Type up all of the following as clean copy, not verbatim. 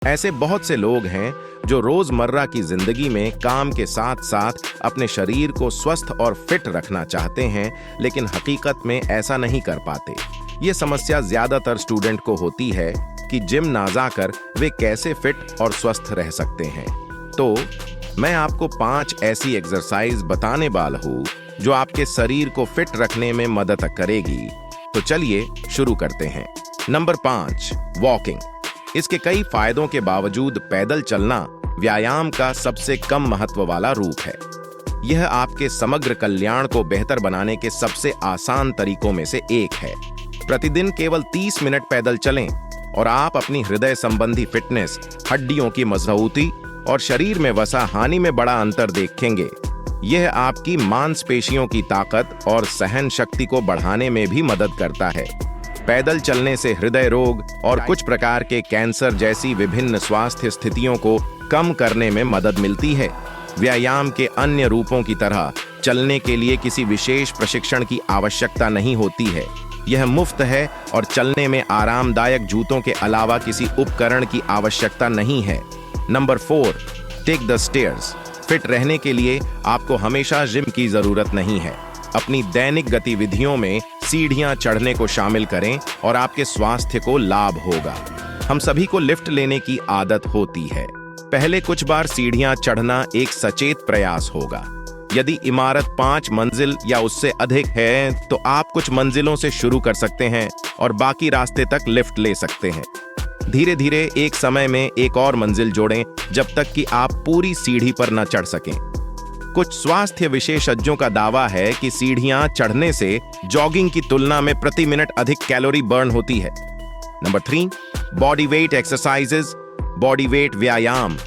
ऐसे बहुत से लोग हैं जो रोजमर्रा की जिंदगी में काम के साथ साथ अपने शरीर को स्वस्थ और फिट रखना चाहते हैं, लेकिन हकीकत में ऐसा नहीं कर पाते। ये समस्या ज्यादातर स्टूडेंट को होती है कि जिम ना जाकर वे कैसे फिट और स्वस्थ रह सकते हैं। तो मैं आपको 5 ऐसी एक्सरसाइज बताने वाला हूँ जो आपके शरीर को फिट रखने में मदद करेगी। तो चलिए शुरू करते हैं। Number 5, walking. इसके कई फायदों के बावजूद पैदल चलना व्यायाम का सबसे कम महत्व वाला रूप है। यह आपके समग्र कल्याण को बेहतर बनाने के सबसे आसान तरीकों में से एक है। प्रतिदिन केवल 30 मिनट पैदल चलें और आप अपनी हृदय संबंधी फिटनेस, हड्डियों की मजबूती और शरीर में वसा हानि में बड़ा अंतर देखेंगे। यह आपकी मांसपेशियों की ताकत और सहन शक्ति को बढ़ाने में भी मदद करता है। पैदल चलने से हृदय रोग और कुछ प्रकार के कैंसर जैसी विभिन्न स्वास्थ्य स्थितियों को कम करने में मदद मिलती है। व्यायाम के अन्य रूपों की तरह चलने के लिए किसी विशेष प्रशिक्षण की आवश्यकता नहीं होती है। यह मुफ्त है और चलने में आरामदायक जूतों के अलावा किसी उपकरण की आवश्यकता नहीं है। Number 4, take the stairs. Fit रहने के लिए आपको हमेशा जिम की जरूरत नहीं है। अपनी दैनिक गतिविधियों में सीढ़ियां चढ़ने को शामिल करें और आपके स्वास्थ्य को लाभ होगा। हम सभी को लिफ्ट लेने की आदत होती है। पहले कुछ बार सीढ़ियां चढ़ना एक सचेत प्रयास होगा। यदि इमारत 5 मंजिल या उससे अधिक है तो आप कुछ मंजिलों से शुरू कर सकते हैं और बाकी रास्ते तक लिफ्ट ले सकते हैं। धीरे धीरे एक समय में एक और मंजिल जोड़ें जब तक कि आप पूरी सीढ़ी पर न चढ़ सकें। कुछ स्वास्थ्य विशेषज्ञों का दावा है कि सीढ़ियां चढ़ने से जॉगिंग की तुलना में प्रति मिनट अधिक कैलोरी बर्न होती है। Number 3, body weight exercises. Body weight व्यायाम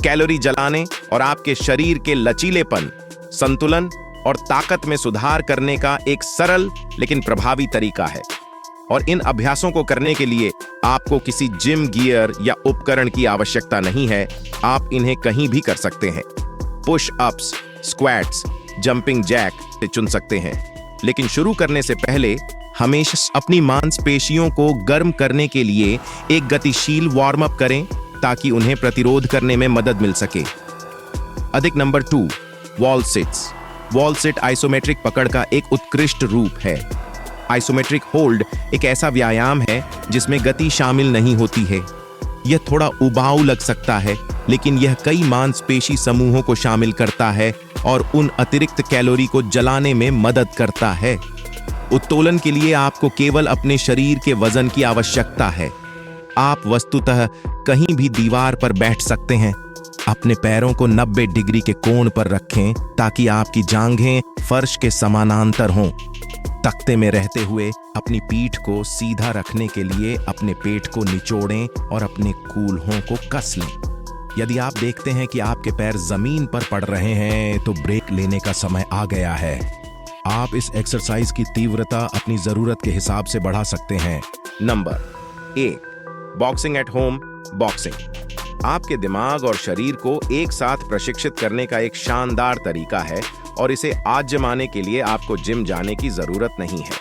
कैलोरी जलाने और आपके शरीर के लचीलेपन, संतुलन और ताकत में सुधार करने का एक सरल लेकिन प्रभावी तरीका है। और इन अभ्यासों को करने के लिए आपको किसी जिम गियर या उपकरण की आवश्यकता नहीं है। आप इन्हें कहीं भी कर सकते हैं। Push ups, squats, jumping jack से चुन सकते हैं। लेकिन शुरू करने से पहले हमेशा अपनी मांसपेशियों को गर्म करने के लिए एक गतिशील वार्म अप करें ताकि उन्हें प्रतिरोध करने में मदद मिल सके। Number 2, wall sits. Wall sit isometric पकड़ का एक उत्कृष्ट रूप है। आइसोमेट्रिक होल्ड एक ऐसा व्यायाम है जिसमें गति शामिल नहीं होती है। यह थोड़ा उबाऊ लग सकता है, लेकिन यह कई मांसपेशी समूहों को शामिल करता है और उन अतिरिक्त कैलोरी को जलाने में मदद करता है। उत्तोलन के लिए आपको केवल अपने शरीर के वजन की आवश्यकता है। आप वस्तुतः कहीं भी दीवार पर बैठ सकते हैं। अपने पैरों को 90 डिग्री के कोण पर रखें ताकि आपकी जांघें फर्श के समानांतर हों। तख्ते में रहते हुए अपनी पीठ को सीधा रखने के लिए अपने पेट को निचोड़ें और अपने कूल्हों को कस लें। यदि आप देखते हैं कि आपके पैर जमीन पर पड़ रहे हैं तो ब्रेक लेने का समय आ गया है। आप इस एक्सरसाइज की तीव्रता अपनी जरूरत के हिसाब से बढ़ा सकते हैं। Number 1, boxing at home. Boxing आपके दिमाग और शरीर को एक साथ प्रशिक्षित करने का एक शानदार तरीका है और इसे आजमाने के लिए आपको जिम जाने की जरूरत नहीं है।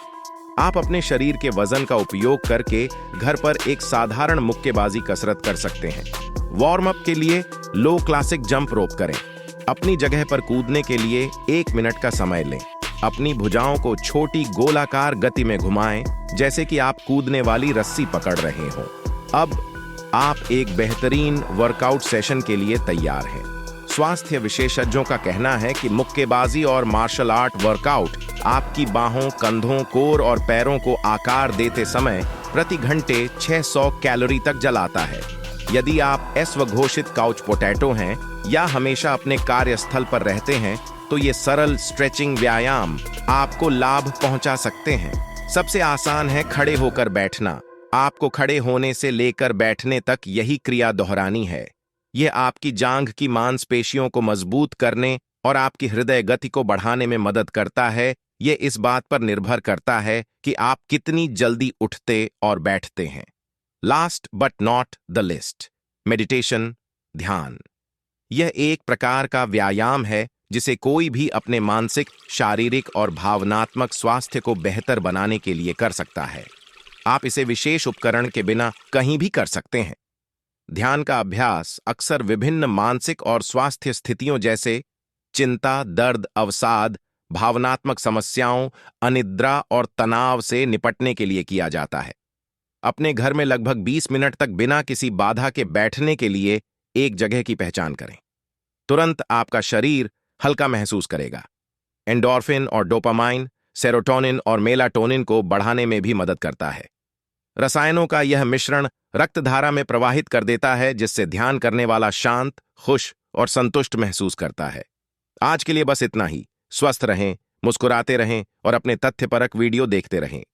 आप अपने शरीर के वजन का उपयोग करके घर पर एक साधारण मुक्केबाजी कसरत कर सकते हैं। वार्म अप के लिए लो क्लासिक जंप रोप करें। अपनी जगह पर कूदने के लिए 1 मिनट का समय लें। अपनी भुजाओं को छोटी गोलाकार गति में घुमाएं, जैसे कि आप कूदने वाली रस्सी पकड़ रहे हों। अब आप एक बेहतरीन वर्कआउट सेशन के लिए तैयार हैं। स्वास्थ्य विशेषज्ञों का कहना है कि मुक्केबाजी और मार्शल आर्ट वर्कआउट आपकी बाहों, कंधों, कोर और पैरों को आकार देते समय प्रति घंटे 600 कैलोरी तक जलाता है। यदि आप स्वघोषित काउच पोटैटो हैं या हमेशा अपने कार्यस्थल पर रहते हैं तो ये सरल स्ट्रेचिंग व्यायाम आपको लाभ पहुंचा सकते हैं। सबसे आसान है खड़े होकर बैठना। आपको खड़े होने से लेकर बैठने तक यही क्रिया दोहरानी है। यह आपकी जांघ की मांसपेशियों को मजबूत करने और आपकी हृदय गति को बढ़ाने में मदद करता है। यह इस बात पर निर्भर करता है कि आप कितनी जल्दी उठते और बैठते हैं। Last but not the list, meditation, ध्यान। यह एक प्रकार का व्यायाम है जिसे कोई भी अपने मानसिक, शारीरिक और भावनात्मक स्वास्थ्य को बेहतर बनाने के लिए कर सकता है। आप इसे विशेष उपकरण के बिना कहीं भी कर सकते हैं। ध्यान का अभ्यास अक्सर विभिन्न मानसिक और स्वास्थ्य स्थितियों जैसे चिंता, दर्द, अवसाद, भावनात्मक समस्याओं, अनिद्रा और तनाव से निपटने के लिए किया जाता है। अपने घर में लगभग 20 मिनट तक बिना किसी बाधा के बैठने के लिए एक जगह की पहचान करें। तुरंत आपका शरीर हल्का महसूस करेगा। एंडोर्फिन और डोपामाइन, सेरोटोनिन और मेलाटोनिन को बढ़ाने में भी मदद करता है। रसायनों का यह मिश्रण रक्तधारा में प्रवाहित कर देता है, जिससे ध्यान करने वाला शांत, खुश और संतुष्ट महसूस करता है। आज के लिए बस इतना ही। स्वस्थ रहें, मुस्कुराते रहें और अपने तथ्यपरक वीडियो देखते रहें।